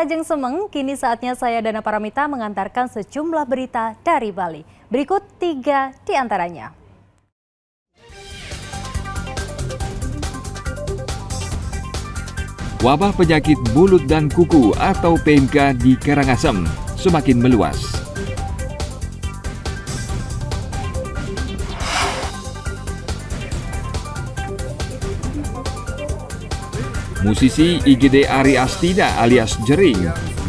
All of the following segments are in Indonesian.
Ajeng Semeng, kini saatnya saya Dana Paramita mengantarkan sejumlah berita dari Bali. Berikut 3 di antaranya. Wabah penyakit mulut dan kuku atau PMK di Karangasem semakin meluas. Musisi IGD Ari Astina alias Jering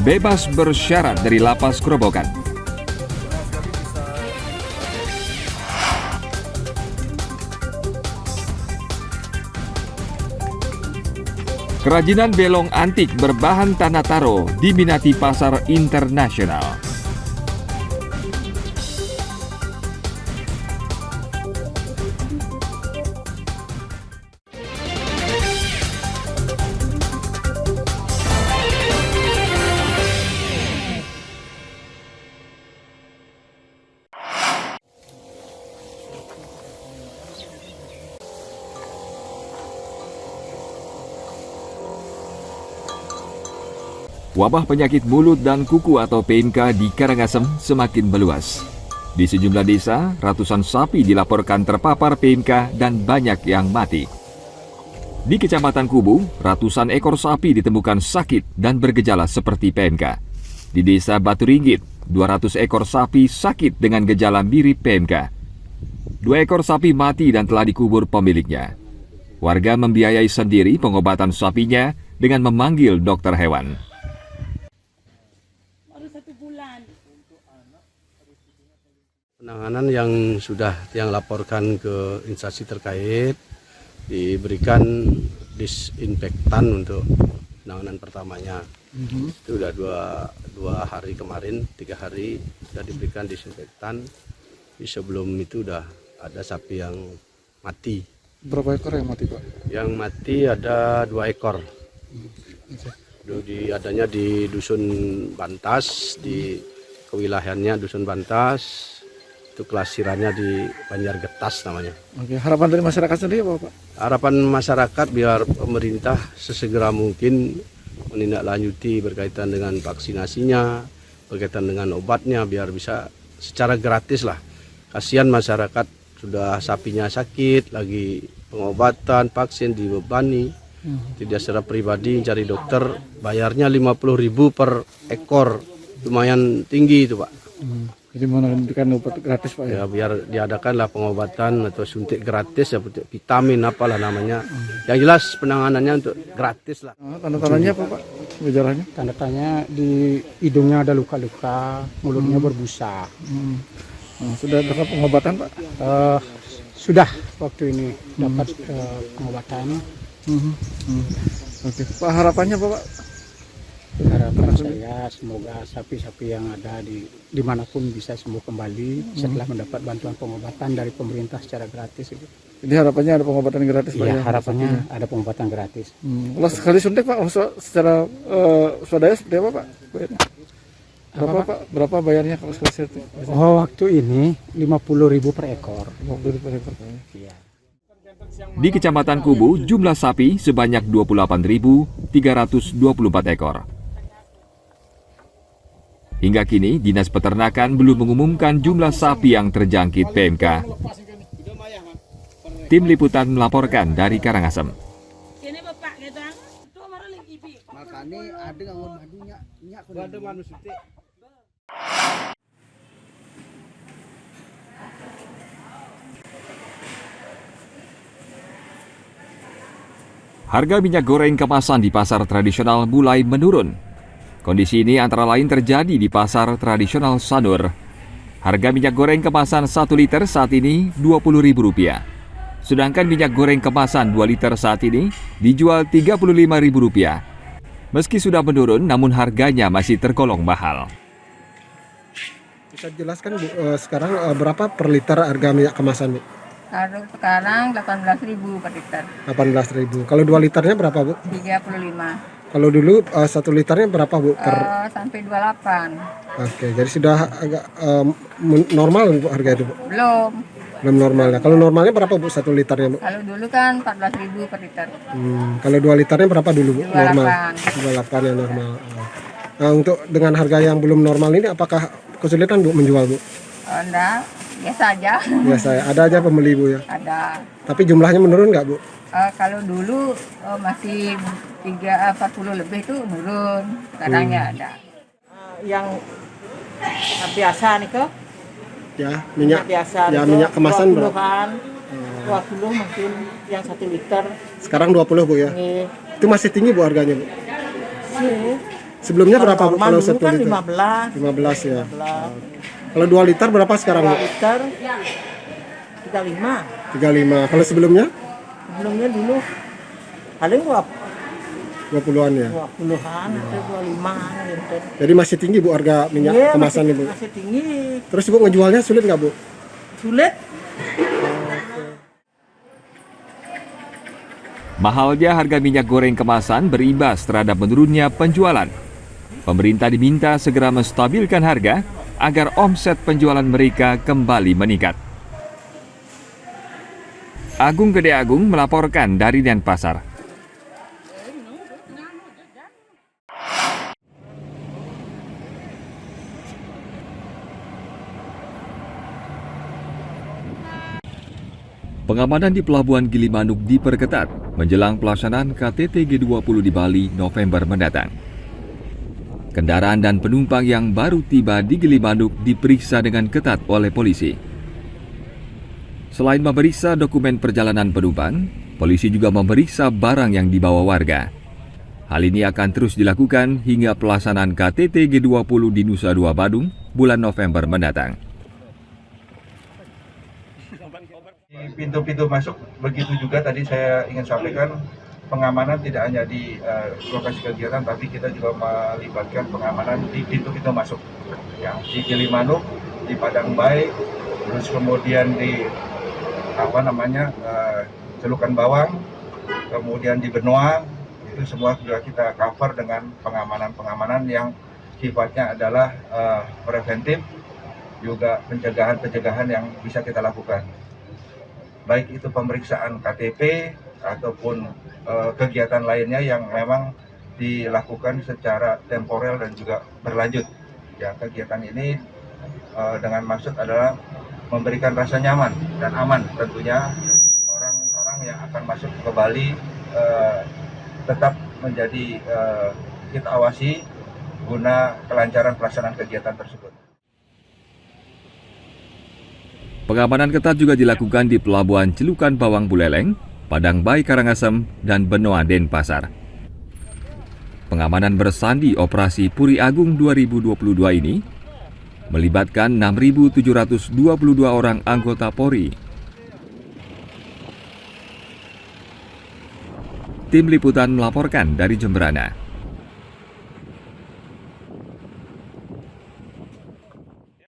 bebas bersyarat dari lapas Kerobokan. Kerajinan belong antik berbahan tanah taro diminati pasar internasional. Wabah penyakit mulut dan kuku atau PMK di Karangasem semakin meluas. Di sejumlah desa, ratusan sapi dilaporkan terpapar PMK dan banyak yang mati. Di Kecamatan Kubu, ratusan ekor sapi ditemukan sakit dan bergejala seperti PMK. Di Desa Batu Ringgit, 200 ekor sapi sakit dengan gejala mirip PMK. 2 ekor sapi mati dan telah dikubur pemiliknya. Warga membiayai sendiri pengobatan sapinya dengan memanggil dokter hewan. Penanganan yang laporkan ke instansi terkait diberikan disinfektan untuk penanganan pertamanya. Itu sudah dua hari kemarin, 3 hari sudah diberikan disinfektan. Sebelum itu sudah ada sapi yang mati. Berapa ekor yang mati, Pak? Yang mati ada 2 ekor. Adanya di Dusun Bantas, di kewilayahannya Dusun Bantas. Itu kelasirannya di Banjargetas namanya. Oke, harapan dari masyarakat sendiri apa, Pak? Harapan masyarakat biar pemerintah sesegera mungkin menindaklanjuti berkaitan dengan vaksinasinya, berkaitan dengan obatnya, biar bisa secara gratis lah. Kasihan masyarakat sudah sapinya sakit, lagi pengobatan, vaksin dibebani. Tidak secara pribadi cari dokter, bayarnya 50.000 per ekor, lumayan tinggi itu, Pak. Jadi memberikan obat gratis, Pak, ya? Biar diadakanlah pengobatan atau suntik gratis ya, vitamin apalah namanya. Yang jelas penanganannya untuk gratis lah. Tanda-tandanya apa, Pak? Gejalanya? Tanda-tandanya di hidungnya ada luka-luka, mulutnya berbusa. Sudah dapat pengobatan, Pak? Sudah waktu ini dapat pengobatan. Oke, Pak, harapannya apa, Pak? Harapan saya semoga sapi-sapi yang ada dimanapun bisa sembuh kembali setelah mendapat bantuan pengobatan dari pemerintah secara gratis. Jadi harapannya ada pengobatan gratis, Pak? Iya, harapannya ada pengobatan gratis. Kalau sekali suntik, Pak, secara swadaya seperti apa, Pak? Berapa, Pak? Berapa bayarnya kalau sekali suntik? Oh, waktu ini 50.000 per ekor. 50.000 per ekor. Iya. Di Kecamatan Kubu, jumlah sapi sebanyak 28.324 ekor. Hingga kini, Dinas Peternakan belum mengumumkan jumlah sapi yang terjangkit PMK. Tim Liputan melaporkan dari Karangasem. Harga minyak goreng kemasan di pasar tradisional mulai menurun. Kondisi ini antara lain terjadi di pasar tradisional Sanur. Harga minyak goreng kemasan 1 liter saat ini Rp20.000. Sedangkan minyak goreng kemasan 2 liter saat ini dijual Rp35.000. Meski sudah menurun, namun harganya masih tergolong mahal. Bisa jelaskan, Bu, sekarang berapa per liter harga minyak kemasan, Bu? Sekarang 18.000 per liter. 18.000. Kalau 2 liternya berapa, Bu? 35. Kalau dulu 1 liternya berapa, Bu? Sampai 28. Oke, jadi sudah agak normal, Bu, harga itu, Bu? Belum. Belum normalnya. Kalau normalnya berapa, Bu, 1 liternya, Bu? Kalau dulu kan 14.000 per liter. Kalau 2 liternya berapa dulu, Bu? 28. Normal. 28 yang normal. Untuk dengan harga yang belum normal ini apakah kesulitan Bu menjual Bu? Oh, enggak, biasa aja. Biasa ya, ada aja pembeli Bu ya. Ada. Tapi jumlahnya menurun nggak Bu? Kalau dulu masih 40 lebih tuh turun, sekarang ya ada. Yang biasa nih kok, Ya, minyak biasa ya, nih, minyak kemasan 20-an, 20 mungkin yang 1 liter. sekarang 20 Bu ya. Nih, Itu masih tinggi Bu harganya Bu. sih. Sebelumnya berapa Bu Normal kalau dulu 1 kan liter? 15, 15 ya. 15. Kalau 2 liter berapa sekarang 2 Bu? liter 35. 35. Kalau sebelumnya Sebelumnya dulu paling 20-an ya. 20-an atau 25-an gitu. Jadi masih tinggi Bu harga minyak Iya, kemasan nih Bu. masih tinggi, Terus Bu ngejualnya sulit nggak Bu? sulit. Mahalnya harga minyak goreng kemasan berimbas terhadap menurunnya penjualan. Pemerintah diminta segera menstabilkan harga agar omset penjualan mereka kembali meningkat. Agung Gede Agung melaporkan dari Denpasar. Pengamanan di Pelabuhan Gilimanuk diperketat menjelang pelaksanaan KTT G20 di Bali November mendatang. Kendaraan dan penumpang yang baru tiba di Gilimanuk diperiksa dengan ketat oleh polisi. Selain memeriksa dokumen perjalanan penumpang, polisi juga memeriksa barang yang dibawa warga. Hal ini akan terus dilakukan hingga pelaksanaan KTT G20 di Nusa Dua Badung bulan November mendatang. Di pintu-pintu masuk begitu juga tadi saya ingin sampaikan pengamanan tidak hanya di lokasi kegiatan tapi kita juga melibatkan pengamanan di pintu-pintu masuk ya, di Gilimanuk, di Padang Baik, terus kemudian di Celukan Bawang, kemudian di Benoa, itu semua juga kita cover dengan pengamanan-pengamanan yang sifatnya adalah preventif, juga pencegahan-pencegahan yang bisa kita lakukan. Baik itu pemeriksaan KTP ataupun kegiatan lainnya yang memang dilakukan secara temporer dan juga berlanjut. Ya, kegiatan ini dengan maksud adalah memberikan rasa nyaman dan aman tentunya orang-orang yang akan masuk ke Bali tetap menjadi kita awasi guna kelancaran pelaksanaan kegiatan tersebut. Pengamanan ketat juga dilakukan di Pelabuhan Celukan Bawang Buleleng, Padang Bayi Karangasem, dan Benoa Denpasar. Pengamanan bersandi Operasi Puri Agung 2022 ini melibatkan 6.722 orang anggota Polri. Tim Liputan melaporkan dari Jemberana.